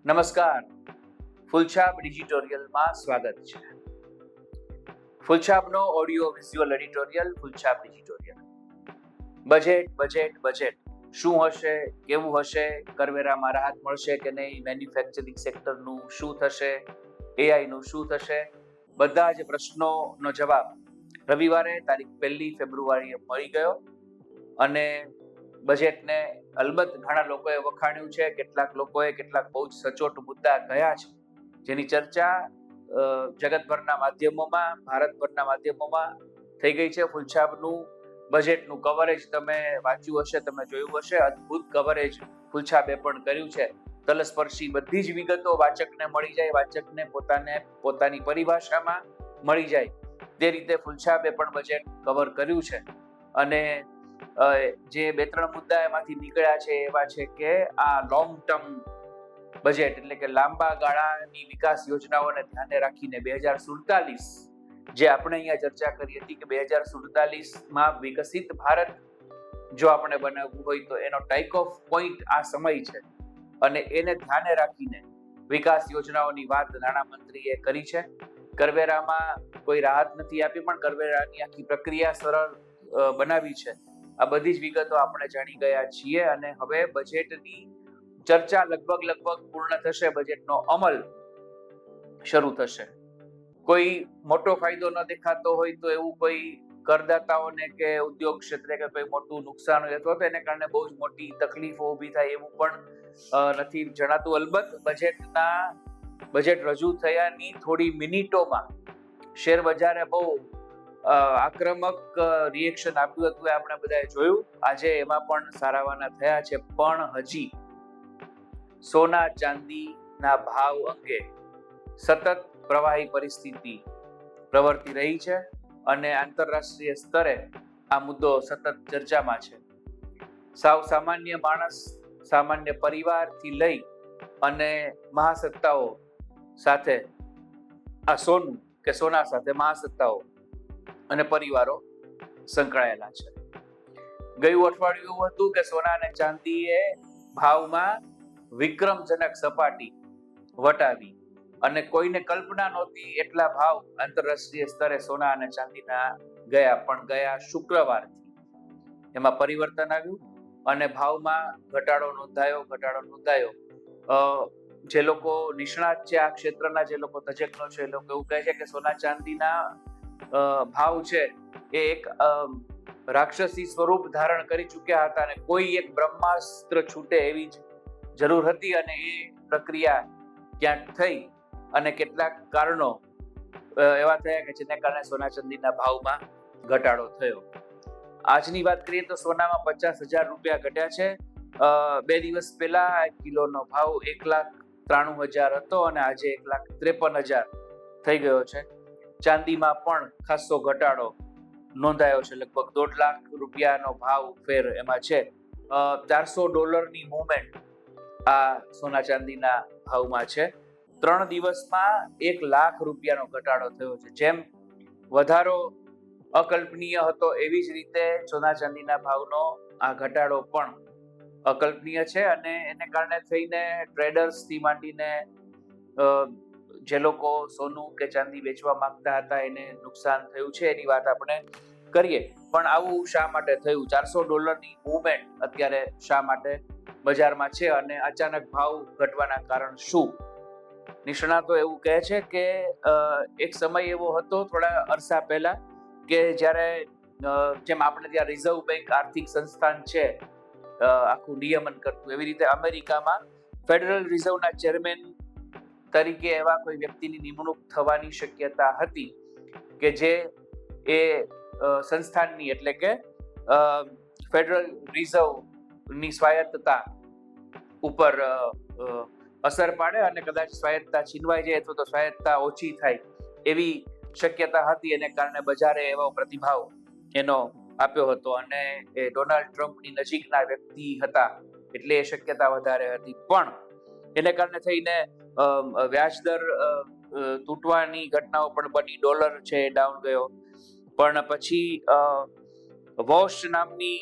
નમસ્કાર. ફૂલછાપ ડિજિટોરિયલમાં સ્વાગત છે. ફૂલછાપનો audio visual editorial Phulchhab digitorial. Budget budget budget શું હશે, કેવું હશે, કરવેરામાં રાહત મળશે કે નહીં, મેન્યુફેક્ચરિંગ સેક્ટરનું શું થશે, એઆઈનું શું થશે, બધા જ પ્રશ્નોનો જવાબ રવિવારે તારીખ 1 ફેબ્રુઆરીએ મળી ગયો. અને બજેટને અલબત્ત ઘણા લોકોએ વખાણ્યું છે, કેટલાક બહુ જ સચોટ મુદ્દા કયા છે જેની ચર્ચા જગતભરના માધ્યમોમાં, ભારતભરના માધ્યમોમાં થઈ ગઈ છે. ફૂલછાપનું બજેટનું કવરેજ તમે વાંચ્યું હશે, તમે જોયું હશે. અદ્ભુત કવરેજ ફૂલછાપે પણ કર્યું છે. તલસ્પર્શી બધી જ વિગતો વાચકને મળી જાય, વાચકને પોતાની પરિભાષામાં મળી જાય તે રીતે ફૂલછાપે પણ બજેટ કવર કર્યું છે. અને જે 2-3 મુદ્દા એમાંથી નીકળ્યા છે એવા છે કે આ લોંગ ટર્મ બજેટ એટલે કે લાંબા ગાળાની વિકાસ યોજનાઓને ધ્યાને રાખીને 2047 જે આપણે અહીંયા ચર્ચા કરી હતી કે 2047માં વિકસિત ભારત જો આપણે બનાવવું હોય તો એનો ટેક ઓફ પોઈન્ટ આ સમય છે. અને એને ધ્યાને રાખીને વિકાસ યોજનાઓની વાત નાણામંત્રીએ કરી છે. કરવેરામાં કોઈ રાહત નથી આપી, પણ કરવેરાની આખી પ્રક્રિયા સરળ બનાવી છે. આ બધી જ વિગતો આપણે જાણી ગયા છીએ. અને હવે બજેટની ચર્ચા લગભગ પૂર્ણ થશે, બજેટનો અમલ શરૂ થશે. કોઈ મોટો ફાયદો ન દેખાતો હોય તો એવું કોઈ કરદાતાઓને કે ઉદ્યોગ ક્ષેત્રે કે કોઈ મોટું નુકસાન હોય અથવા તો એને કારણે બહુ જ મોટી તકલીફો ઊભી થાય એવું પણ નથી જણાતું. અલબત્ત બજેટ રજૂ થયાની થોડી મિનિટોમાં શેર બજારે બહુ આક્રમક રિએક્શન આપ્યું હતું, આપણે બધાએ જોયું. આજે એમાં પણ સારાવાના થયા છે, પણ હજી સોના ચાંદીના ભાવ અંગે સતત પ્રવાહી પરિસ્થિતિ પ્રવર્તી રહી છે અને આંતરરાષ્ટ્રીય સ્તરે આ મુદ્દો સતત ચર્ચામાં છે. સાવ સામાન્ય માણસ, સામાન્ય પરિવારથી લઈ અને મહાસત્તાઓ સાથે આ સોનું કે સોના સાથે મહાસત્તાઓ અને પરિવારો સંકળાયેલા છે. ગયું અઠવાડિયું એવું હતું કે સોના અને ચાંદીએ ભાવમાં વિક્રમજનક સપાટી વટાવી અને કોઈને કલ્પના નહોતી એટલા ભાવ આંતરરાષ્ટ્રીય સ્તરે સોના અને ચાંદીના ગયા શુક્રવારથી એમાં પરિવર્તન આવ્યું અને ભાવમાં ઘટાડો નોંધાયો. જે લોકો નિષ્ણાત છે આ ક્ષેત્રના, જે લોકો તજજ્ઞો છે, એ લોકો એવું કહે છે કે સોના ચાંદીના ભાવ છે એ એક રાક્ષસી સ્વરૂપ ધારણ કરી ચૂક્યા હતા અને કોઈ એક બ્રહ્માસ્ત્ર છૂટે એવી જ જરૂર હતી. અને એ પ્રક્રિયા ક્યાંક થઈ અને કેટલાક કારણો એવા થયા કે જેને કારણે સોના ચાંદીના ભાવમાં ઘટાડો થયો. આજની વાત કરીએ તો સોનામાં 50,000 રૂપિયા ઘટ્યા છે. 2 દિવસ પહેલા 1 કિલોનો ભાવ 1,93,000 હતો અને આજે 1,53,000 થઈ ગયો છે. ચાંદીમાં પણ ખાસો ઘટાડો નોંધાયો છે. લગભગ 1.5 લાખ રૂપિયાનો ભાવ ફેર એમાં છે. $400 મૂવમેન્ટ આ સોના ચાંદીના ભાવમાં છે. 3 દિવસમાં 1 લાખ રૂપિયાનો ઘટાડો થયો છે. જેમ વધારો અકલ્પનીય હતો એવી જ રીતે સોના ચાંદીના ભાવનો આ ઘટાડો પણ અકલ્પનીય છે. અને એને કારણે થઈને ટ્રેડર્સથી માંડીને જે લોકો સોનું કે ચાંદી વેચવા માંગતા હતા એને નુકસાન થયું છે એની વાત આપણે કરીએ. પણ આવું શા માટે થયું? $400 મૂવમેન્ટ અત્યારે શા માટે બજારમાં છે અને અચાનક ભાવ ઘટવાના કારણ શું? નિષ્ણાતો એવું કહે છે કે એક સમય એવો હતો થોડા અરસા પહેલા કે જ્યારે જેમ આપણે ત્યાં રિઝર્વ બેંક આર્થિક સંસ્થાન છે આખું નિયમન કરતું, એવી રીતે અમેરિકામાં ફેડરલ રિઝર્વના ચેરમેન તરીકે એવા કોઈ વ્યક્તિની નિમણૂક થવાની શક્યતા હતી કે જે એ સંસ્થાનની એટલે કે ફેડરલ રિઝર્વની સ્વાયત્તતા ઉપર અસર પાડે અને કદાચ સ્વાયત્તતા છીનવાઈ જાય અથવા તો સ્વાયત્તતા ઓછી થાય એવી શક્યતા હતી. એને કારણે બજારે એવો પ્રતિભાવ એનો આપ્યો હતો અને એ ડોનાલ્ડ ટ્રમ્પની નજીકના વ્યક્તિ હતા એટલે એ શક્યતા વધારે હતી. પણ એને કારણે થઈને વ્યાજદર તૂટવાની ઘટનાઓ પણ બની. ડોલર છે ડાઉન ગયો. પણ પછી વોશ નામની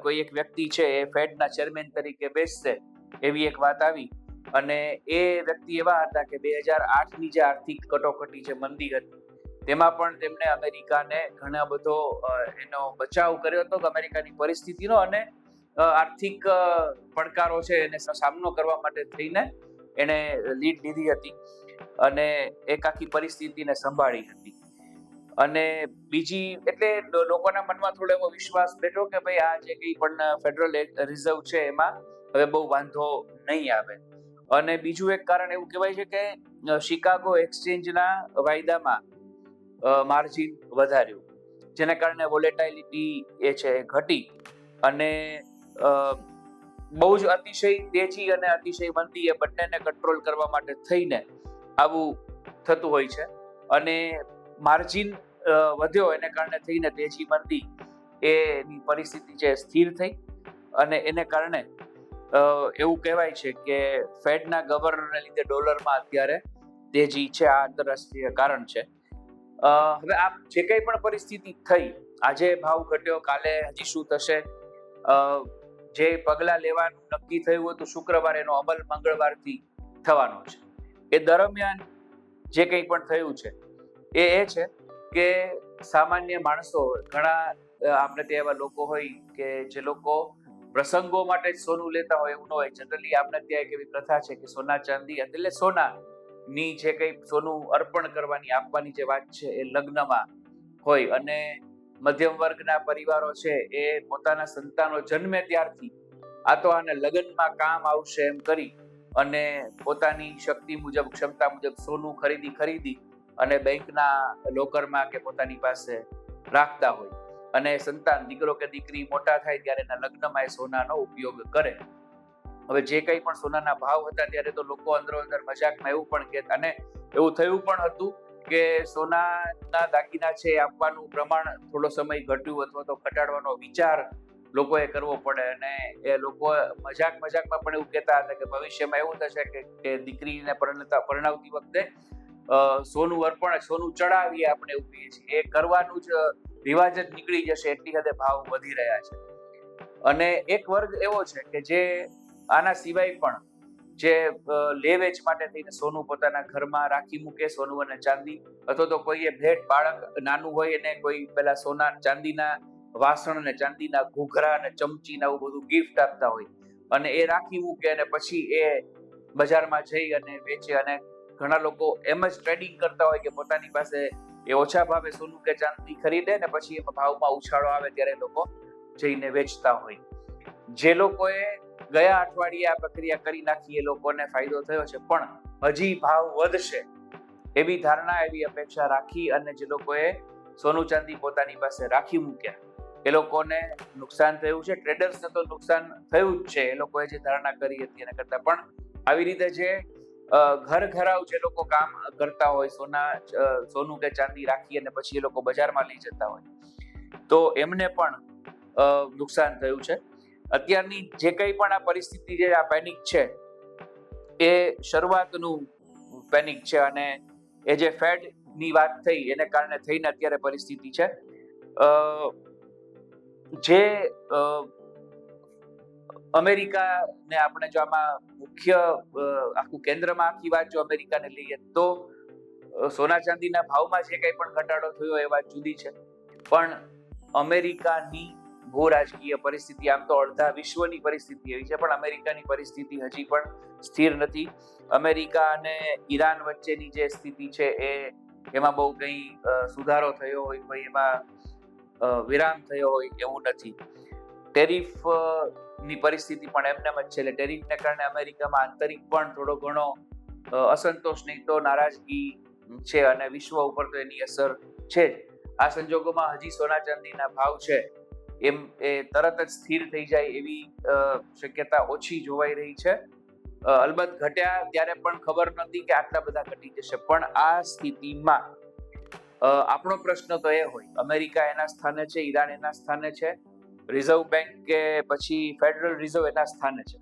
કોઈ એક વ્યક્તિ છે એ ફેડના ચેરમેન તરીકે બેસશે એવી એક વાત આવી અને એ વ્યક્તિ એવા હતા કે 2008ની જે આર્થિક કટોકટી, જે મંદી હતી, તેમાં પણ તેમણે અમેરિકાને ઘણા બધો એનો બચાવ કર્યો હતો, અમેરિકાની પરિસ્થિતિનો, અને આર્થિક પડકારો છે એને સામનો કરવા માટે થઈને એને લીડ લીધી હતી અને એક આખી પરિસ્થિતિને સંભાળી હતી. અને બીજી એટલે લોકોના મનમાં થોડો એવો વિશ્વાસ બેઠો કે ભાઈ આ જે કંઈ પણ ફેડરલ રિઝર્વ છે એમાં હવે બહુ વાંધો નહીં આવે. અને બીજું એક કારણ એવું કહેવાય છે કે શિકાગો એક્સચેન્જના વાયદામાં માર્જિન વધાર્યું, જેના કારણે વોલેટાઇલિટી એ છે ઘટી અને બહુ જ અતિશય તેજી અને અતિશય મંદી એ બંનેને કંટ્રોલ કરવા માટે થઈને આવું થતું હોય છે. અને માર્જિન વધ્યો એને કારણે થઈને તેજી મંદી એની પરિસ્થિતિ છે સ્થિર થઈ અને એને કારણે એવું કહેવાય છે કે ફેડના ગવર્નરને લીધે ડોલરમાં અત્યારે તેજી છે. આ આંતરરાષ્ટ્રીય કારણ છે. હવે આ જે કંઈ પણ પરિસ્થિતિ થઈ, આજે ભાવ ઘટ્યો, કાલે હજી શું થશે, જે પગલાં લેવાનું નક્કી થયું હતું શુક્રવારે, એનો અમલ મંગળવારથી થવાનો છે. એ દરમિયાન જે કંઈ પણ થયું છે એ છે કે સામાન્ય માણસો, ઘણા આપણે ત્યાં એવા લોકો હોય કે જે લોકો પ્રસંગો માટે જ સોનું લેતા હોય એવું ન હોય. જનરલી આપણે ત્યાં એક એવી પ્રથા છે કે સોના ચાંદી એટલે સોનાની જે કંઈ સોનું અર્પણ કરવાની, આપવાની જે વાત છે એ લગ્નમાં હોય. અને મધ્યમ વર્ગના પરિવારો છે એ પોતાના સંતાનો જન્મે ત્યારથી આ તો આને લગ્નમાં કામ આવશે એમ કરી અને પોતાની શક્તિ મુજબ, ક્ષમતા મુજબ સોનું ખરીદી અને બેંકના લોકરમાં કે પોતાની પાસે રાખતા હોય. અને સંતાન, દીકરો કે દીકરી મોટા થાય ત્યારે એના લગ્નમાં એ સોનાનો ઉપયોગ કરે. હવે જે કંઈ પણ સોનાના ભાવ હતા ત્યારે તો લોકો અંદરો અંદર મજાકમાં એવું પણ કહેતા, અને એવું થયું પણ હતું કે સોનાના દાગીના છે એ આપવાનું પ્રમાણ થોડો સમય ઘટ્યું અથવા તો ઘટાડવાનો વિચાર લોકોએ કરવો પડે. અને એ લોકો મજાકમાં પણ એવું કહેતા હતા કે ભવિષ્યમાં એવું થશે કે દીકરીને પરણાવતી વખતે સોનું અર્પણ, સોનું ચડાવીએ આપણે એવું કહીએ છીએ, એ કરવાનું જ રિવાજ જ નીકળી જશે, એટલી હદે ભાવ વધી રહ્યા છે. અને એક વર્ગ એવો છે કે જે આના સિવાય પણ જે લે વેચ માટે થઈને સોનું પોતાના ઘરમાં રાખી મૂકે, સોનું અને ચાંદી, અથવા તો કોઈએ ભેટ, બાળક નાનું હોય એને કોઈ પેલા સોના ચાંદીના વાસણ અને ચાંદીના ઘૂઘરા અને ચમચી ને આવું બધું ગિફ્ટ આપતા હોય અને એ રાખી મૂકે અને પછી એ બજારમાં જઈ અને વેચે. અને ઘણા લોકો એમ જ ટ્રેડિંગ કરતા હોય કે પોતાની પાસે એ ઓછા ભાવે સોનું કે ચાંદી ખરીદે ને પછી એમાં ભાવમાં ઉછાળો આવે ત્યારે લોકો જઈને વેચતા હોય. જે લોકોએ ગયા અઠવાડિયે આ પ્રક્રિયા કરી નાખી એ લોકોને ફાયદો થયો છે, પણ હજી ભાવ વધશે એવી ધારણા, એવી અપેક્ષા રાખી અને જે લોકોએ સોનું ચાંદી પોતાની પાસે રાખી મૂક્યા એ લોકોને નુકસાન થયું છે. ટ્રેડર્સને તો નુકસાન થયું જ છે, એ લોકોએ જે ધારણા કરી હતી એના કરતા. પણ આવી રીતે જે ઘરાવ જે લોકો કામ કરતા હોય, સોનું કે ચાંદી રાખી અને પછી એ લોકો બજારમાં લઈ જતા હોય, તો એમને પણ નુકસાન થયું છે. અત્યારની જે કંઈ પણ આ પરિસ્થિતિ છે, આ પેનિક છે, એ શરૂઆતનું પેનિક છે. અને એ જે ફેડ ની વાત થઈ એને કારણે થઈને અત્યારે પરિસ્થિતિ છે. જે અમેરિકાને આપણે જો આમાં મુખ્ય આખું કેન્દ્રમાં આખી વાત જો અમેરિકાને લઈએ તો સોના ચાંદીના ભાવમાં જે કંઈ પણ ઘટાડો થયો એ વાત જુદી છે, પણ અમેરિકાની ભૂ રાજકીય પરિસ્થિતિ, આમ તો અડધા વિશ્વની પરિસ્થિતિ એવી છે, પણ અમેરિકાની પરિસ્થિતિ હજી પણ સ્થિર નથી. અમેરિકા અને ઈરાન વચ્ચેની જે સ્થિતિ છે એમાં બહુ કંઈ સુધારો થયો હોય, કોઈ એમાં વિરામ થયો હોય એવું નથી. ટેરિફ ની પરિસ્થિતિ પણ એમને જ છે, એટલે ટેરિફને કારણે અમેરિકામાં આંતરિક પણ થોડો ઘણો અસંતોષ, નહીં તો નારાજગી છે અને વિશ્વ ઉપર તો એની અસર છે જ. આ સંજોગોમાં હજી સોના ચાંદીના ભાવ છે એ તરત જ સ્થિર થઈ જાય એવી શક્યતા ઓછી જોવાઈ રહી છે. અલબત્ત ઘટ્યા ત્યારે પણ ખબર નથી કે આટલા બધા ઘટી જશે, પણ આ સ્થિતિમાં આપણો પ્રશ્ન તો એ હોય, અમેરિકા એના સ્થાને છે, ઈરાન એના સ્થાને છે, રિઝર્વ બેંક કે પછી ફેડરલ રિઝર્વ એના સ્થાને છે,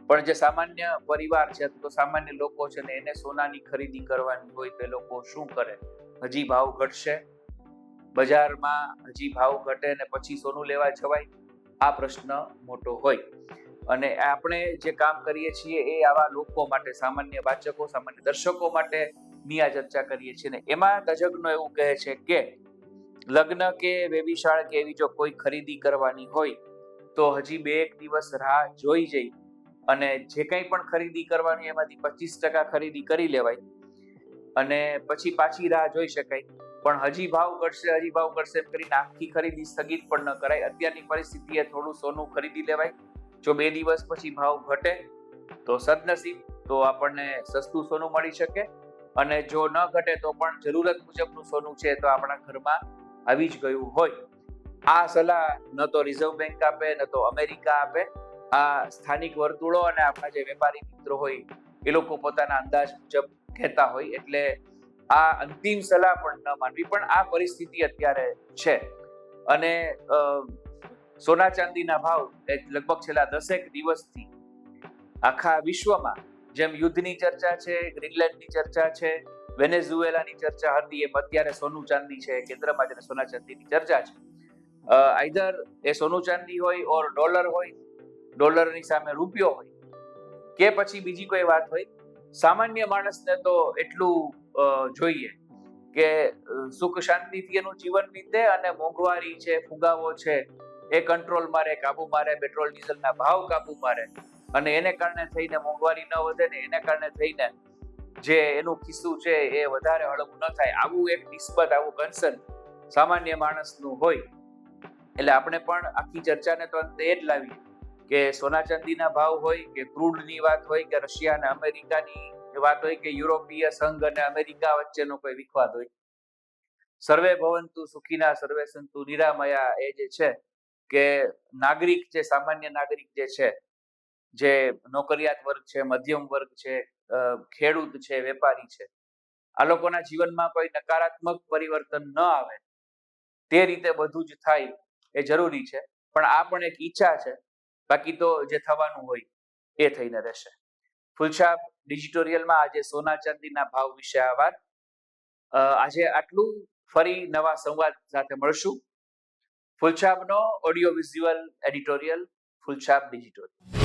પણ જે સામાન્ય પરિવાર છે તો સામાન્ય લોકો છે ને એને સોનાની ખરીદી કરવાની હોય તો એ લોકો શું કરે? હજી ભાવ ઘટશે, બજારમાં હજી ભાવ ઘટે ને પછી સોનું લેવા જવાય? આ પ્રશ્ન મોટો હોય. અને આપણે જે કામ કરીએ છીએ એ આવા લોકો માટે, સામાન્ય વાચકો, સામાન્ય દર્શકો માટેની આ ચર્ચા કરીએ છીએ ને એમાં તજજ્ઞો એવું કહે છે કે લગ્ન કે વેવિશાળ કે એવી જો કોઈ ખરીદી કરવાની હોય તો હજી 2-1 દિવસ રાહ જોઈ જઈ અને જે કંઈ પણ ખરીદી કરવાની એમાંથી 25% ખરીદી કરી લેવાય અને પછી પાછી રાહ જોઈ શકાય, પણ હજી ભાવ ઘટશે એમ કરીને આખી ખરીદી સ્થગિત પણ ન કરાય. અત્યારની પરિસ્થિતિએ થોડું સોનું ખરીદી લેવાય. જો 2 દિવસ પછી ભાવ ઘટે તો સદનસીબ, તો આપણને સસ્તું સોનું મળી શકે, અને જો ન ઘટે તો પણ જરૂરત મુજબનું સોનું છે તો આપણા ઘરમાં આવી જ ગયું હોય. આ સલાહ ન તો રિઝર્વ બેંક આપે, ન તો અમેરિકા આપે. આ સ્થાનિક વર્તુળો અને આપણા જે વેપારી મિત્રો હોય એ લોકો પોતાના અંદાજ મુજબ કહેતા હોય, એટલે આ અંતિમ સલાહ પણ ન માનવી. પણ આ પરિસ્થિતિ અત્યારે છે અને સોના ચાંદીના ભાવ લગભગ છેલ્લા 10 દિવસથી આખા વિશ્વમાં જેમ યુદ્ધની ચર્ચા છે, ગ્રીનલેન્ડની ચર્ચા છે, વેનેઝુએલાની ચર્ચા હતી, એમ અત્યારે સોનું ચાંદી છે કેન્દ્રમાં જેને સોના ચાંદીની ચર્ચા છે. આઈધર એ સોનું ચાંદી હોય ઓર ડોલર હોય, ડોલરની સામે રૂપિયો હોય, કે પછી બીજી કોઈ વાત હોય, સામાન્ય માણસને તો એટલું જોઈએ કે સુખ શાંતિથી એનું જીવન વીતે અને મોંઘવારી છે, ફુગાવો છે એ કંટ્રોલમાં રહે, કાબુમાં રહે, પેટ્રોલ ડીઝલના ભાવ કાબુમાં રહે અને એને કારણે થઈને મોંઘવારી ન વધે ને એને કારણે થઈને જે એનું ખિસ્સું છે એ વધારે હળવું ન થાય, આવું એક નિસ્બત, આવું કન્સર્ન સામાન્ય માણસનું હોય. એટલે આપણે પણ આખી ચર્ચાને તો અંતે એ જ લાવીએ કે સોના ચાંદીના ભાવ હોય કે ક્રૂડની વાત હોય કે રશિયા અને અમેરિકાની વાત હોય કે યુરોપીય સંઘ અને અમેરિકા વચ્ચેનો કોઈ વિખવાદ હોય, સર્વે ભવંતુ સુખીના સર્વે સંતુ નિરામયા એ જે છે કે નાગરિક, જે સામાન્ય નાગરિક જે છે, જે નોકરિયાત વર્ગ છે, મધ્યમ વર્ગ છે, ખેડૂત છે, વેપારી છે, આ લોકોના જીવનમાં કોઈ નકારાત્મક પરિવર્તન ન આવે તે રીતે બધું જ થાય એ જરૂરી છે. પણ આ પણ એક ઈચ્છા છે, બાકી તો જે થવાનું હોય એ થઈને રહેશે. ફૂલછાપ ડિજિટોરિયલમાં આજે સોના ચાંદીના ભાવ વિશે આ વાત. આજે આટલું. ફરી નવા સંવાદ સાથે મળશું. ફૂલછાપનો ઓડિયો વિઝ્યુઅલ એડિટોરિયલ, ફૂલછાપ ડિજિટોરિયલ.